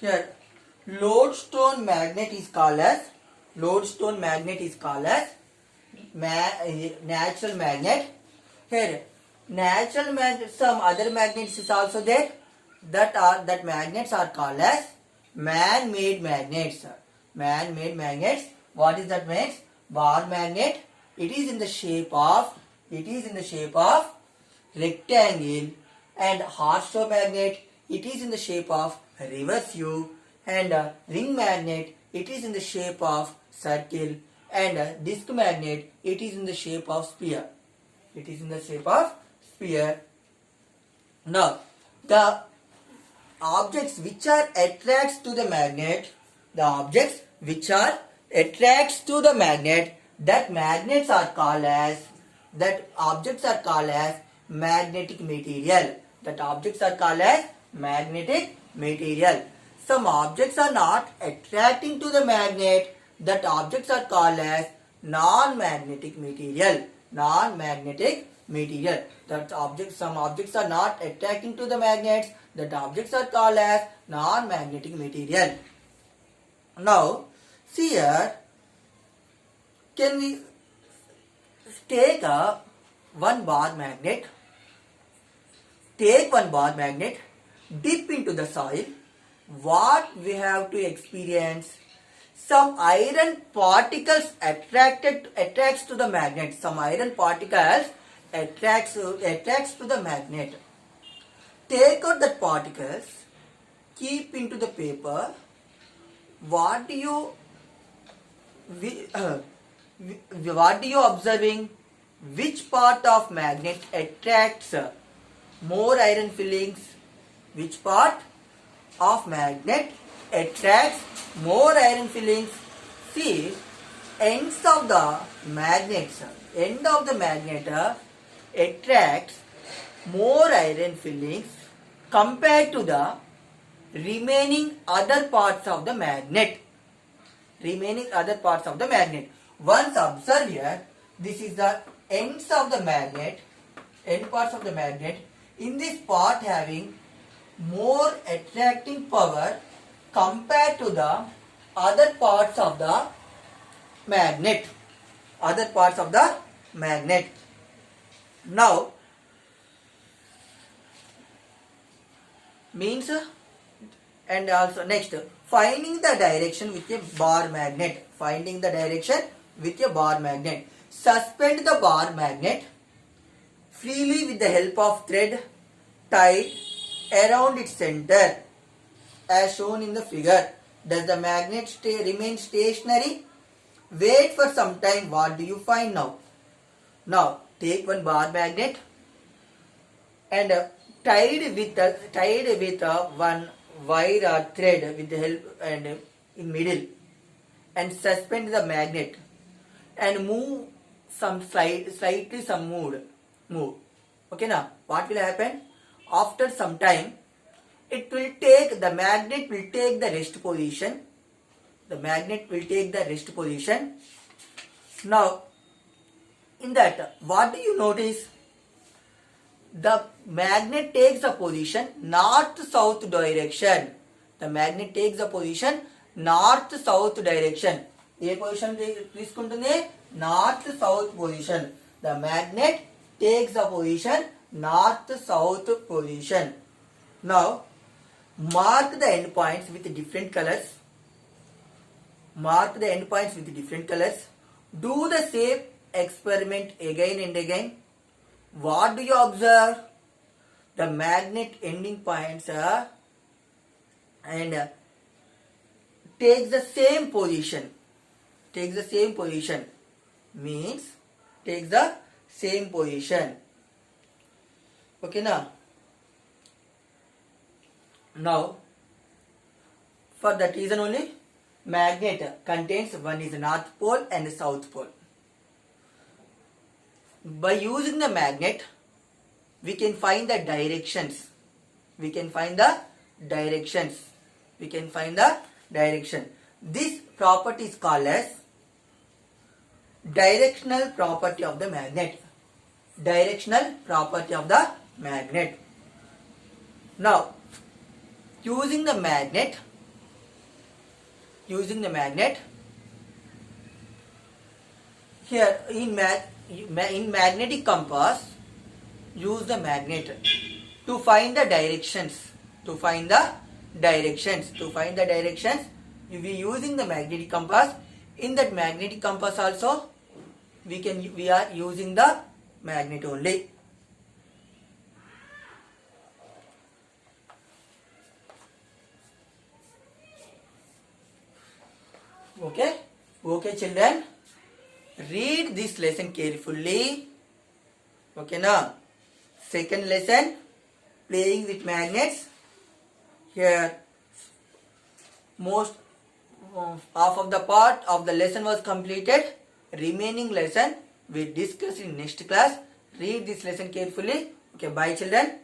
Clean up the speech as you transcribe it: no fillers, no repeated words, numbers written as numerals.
Here, lodestone magnet is called as natural magnet. Here, natural magnet. Some other magnets is also there. That magnets are called as man-made magnets. Man-made magnets. What is that means? Bar magnet. It is in the shape of rectangle, and horseshoe magnet. It is in the shape of reverse U, and ring magnet. It is in the shape of circle, and disc magnet. It is in the shape of sphere. Now, the objects which are attracts to the magnet, that magnets are called as, that objects are called as magnetic material. Some objects are not attracting to the magnet. That objects are called as non-magnetic material. Some objects are not attracting to the magnets. That objects are called as non-magnetic material. Now, see here. Can we take one bar magnet, dip into the soil? What we have to experience? Some iron particles attracts to the magnet. Some iron particles attracts to the magnet. Take out the particles, keep into the paper. What do you observing? Which part of magnet attracts more iron fillings? Which part of magnet attracts more iron fillings? See, end of the magnet attracts more iron fillings compared to the remaining other parts of the magnet. Once observe here, this is the end parts of the magnet. In this part having more attracting power compared to the other parts of the magnet. Now, means, and also next, finding the direction with a bar magnet. Suspend the bar magnet freely with the help of thread tied around its center as shown in the figure. Does the magnet remain stationary? Wait for some time. What do you find now? Now, take one bar magnet and tied with one wire or thread with the help and in middle, and suspend the magnet and move slightly some move. Okay, now what will happen? After some time, the magnet will take the rest position. Now, in that, what do you notice? The magnet takes a position north-south direction. A position తీసుకుంటుంది? north-south position. The magnet takes a position north-south position. Now, mark the endpoints with different colors. Do the same experiment again and again. What do you observe? The magnet ending points and takes the same position. Means takes the same position. Okay, now for that reason only, magnet contains one is north pole and south pole. By using the magnet, we can find the directions. This property is called as directional property of the magnet. Now, using the magnet, using the magnet. Here in magnetic compass, use the magnet to find the directions. To find the directions, you be using the magnetic compass. In that magnetic compass also, we are using the magnet only. Okay, children. Read this lesson carefully. Okay, now second lesson, playing with magnets. Here, most half of the part of the lesson was completed. Remaining lesson we discuss in next class. Read this lesson carefully. Okay, bye children.